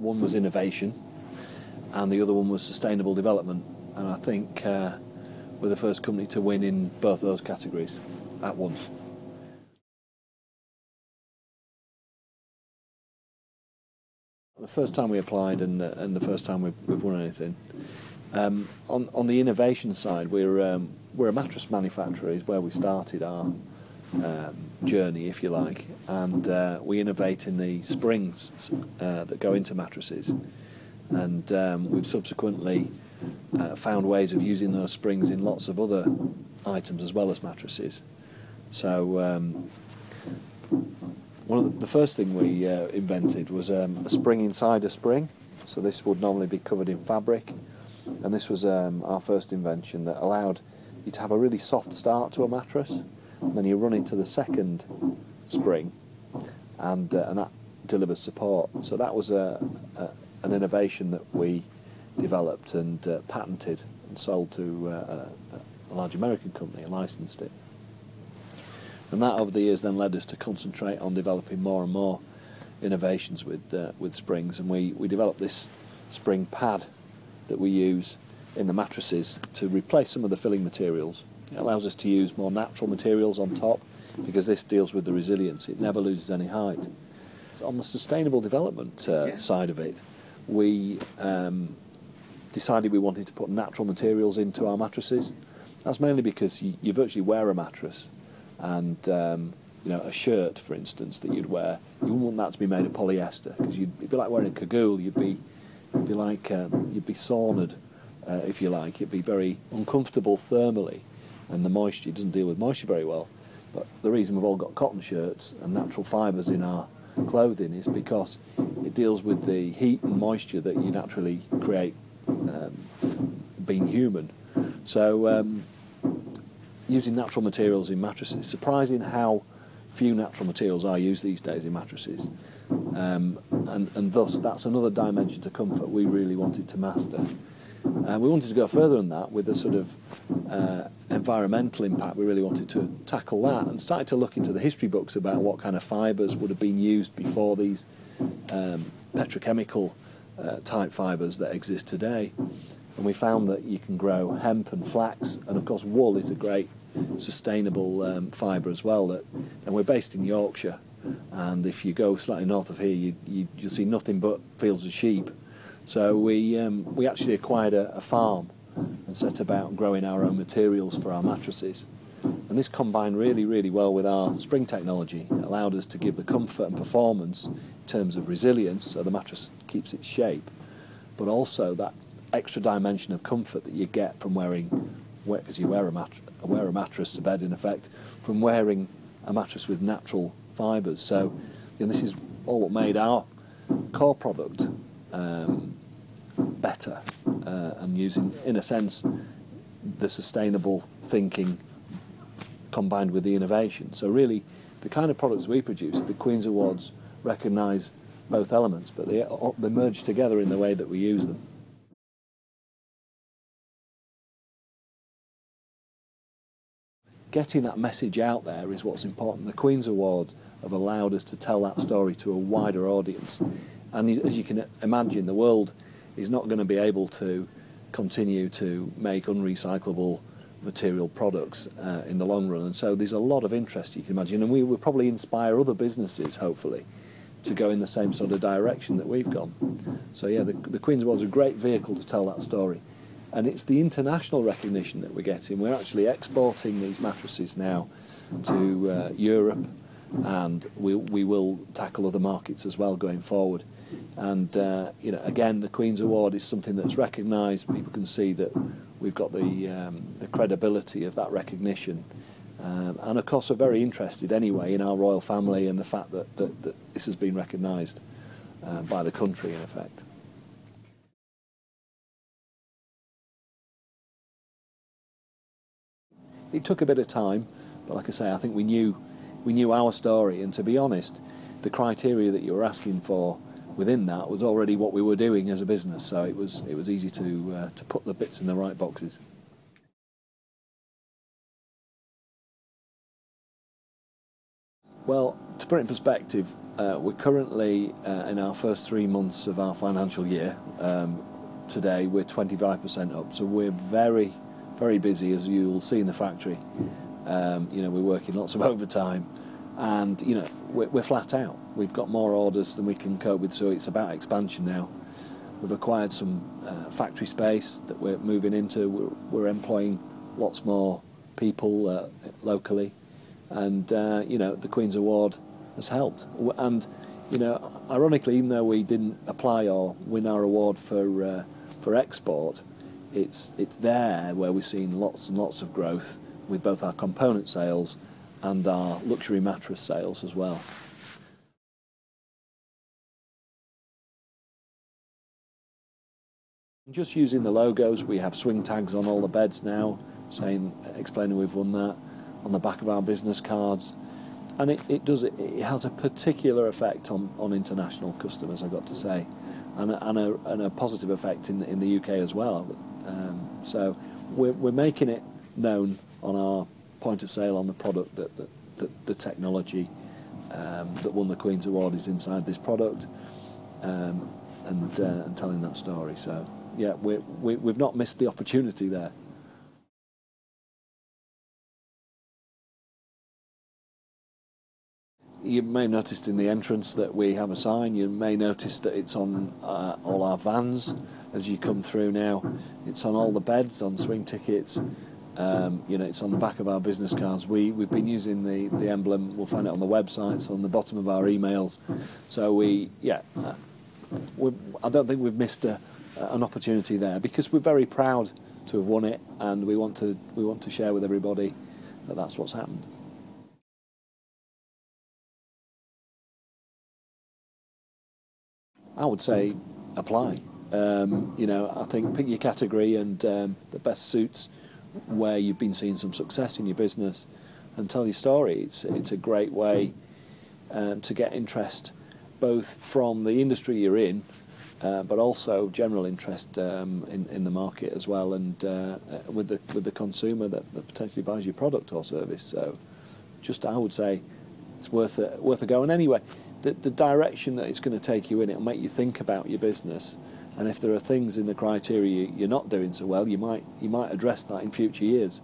One was innovation, and the other one was sustainable development. And I think we're the first company to win in both those categories at once. The first time we applied and the first time we've won anything. On the innovation side, we're a mattress manufacturer, is where we started our journey, if you like, and we innovate in the springs that go into mattresses, and we've subsequently found ways of using those springs in lots of other items as well as mattresses. So one of the first thing we invented was a spring inside a spring. So this would normally be covered in fabric, and this was our first invention that allowed you to have a really soft start to a mattress, and then you run into the second spring, and that delivers support. So that was an innovation that we developed and patented and sold to a large American company and licensed it. And that over the years then led us to concentrate on developing more and more innovations with springs, and we developed this spring pad that we use in the mattresses to replace some of the filling materials. It allows us to use more natural materials on top because this deals with the resilience. It never loses any height. On the sustainable development side of it, we decided we wanted to put natural materials into our mattresses. That's mainly because you virtually wear a mattress, and a shirt, for instance, that you'd wear, you wouldn't want that to be made of polyester, because it'd be like wearing a cagoule. You'd be saunaed, if you like. It'd be very uncomfortable thermally, and the moisture doesn't deal with moisture very well. But the reason we've all got cotton shirts and natural fibres in our clothing is because it deals with the heat and moisture that you naturally create being human. So using natural materials in mattresses, it's surprising how few natural materials are used these days in mattresses, and thus that's another dimension to comfort we really wanted to master. We wanted to go further than that with the sort of environmental impact. We really wanted to tackle that and started to look into the history books about what kind of fibres would have been used before these petrochemical type fibres that exist today. And we found that you can grow hemp and flax, and of course wool is a great sustainable fibre as well. And we're based in Yorkshire, and if you go slightly north of here, you'll see nothing but fields of sheep. So we actually acquired a farm and set about growing our own materials for our mattresses. And this combined really, really well with our spring technology. It allowed us to give the comfort and performance in terms of resilience, so the mattress keeps its shape, but also that extra dimension of comfort that you get from wearing, because you wear a mattress to bed in effect, from wearing a mattress with natural fibres. So this is all what made our core product better, and using, in a sense, the sustainable thinking combined with the innovation. So really, the kind of products we produce, the Queen's Awards recognise both elements, but they merge together in the way that we use them. Getting that message out there is what's important. The Queen's Awards have allowed us to tell that story to a wider audience. And as you can imagine, the world is not going to be able to continue to make unrecyclable material products in the long run. And so there's a lot of interest, you can imagine. And we will probably inspire other businesses, hopefully, to go in the same sort of direction that we've gone. So yeah, the Queen's Awards are a great vehicle to tell that story. And it's the international recognition that we're getting. We're actually exporting these mattresses now to Europe, and we will tackle other markets as well going forward. And again, the Queen's Award is something that's recognised. People can see that we've got the credibility of that recognition, and of course, are very interested anyway in our royal family and the fact that this has been recognised by the country in effect. It took a bit of time, but like I say, I think we knew our story, and to be honest, the criteria that you were asking for within that was already what we were doing as a business. So it was easy to put the bits in the right boxes. Well, to put it in perspective, we're currently in our first 3 months of our financial year. Today we're 25% up, so we're very, very busy, as you'll see in the factory. We're working lots of overtime, and we're flat out. We've got more orders than we can cope with, so it's about expansion now. We've acquired some factory space that we're moving into. We're employing lots more people locally, and the Queen's Award has helped. And ironically, even though we didn't apply or win our award for export, it's there where we've seen lots and lots of growth with both our component sales and our luxury mattress sales as well. Just using the logos, we have swing tags on all the beds now, explaining we've won that, on the back of our business cards, and it has a particular effect on international customers, I've got to say, and a positive effect in the UK as well. So we're making it known on our point of sale on the product that the technology that won the Queen's Award is inside this product, and telling that story. So yeah, we've not missed the opportunity there. You may have noticed in the entrance that we have a sign. You may notice that it's on all our vans as you come through now. It's on all the beds, on swing tickets. It's on the back of our business cards. We've been using the emblem. We'll find it on the websites, on the bottom of our emails. So I don't think we've missed an opportunity there, because we're very proud to have won it, and we want to share with everybody that that's what's happened. I would say apply. I think pick your category and the best suits where you've been seeing some success in your business, and tell your story. It's a great way to get interest, both from the industry you're in, but also general interest in the market as well, and with the consumer that potentially buys your product or service. So, I would say it's worth a go. And anyway, the direction that it's going to take you in, it'll make you think about your business. And if there are things in the criteria you're not doing so well, you might address that in future years.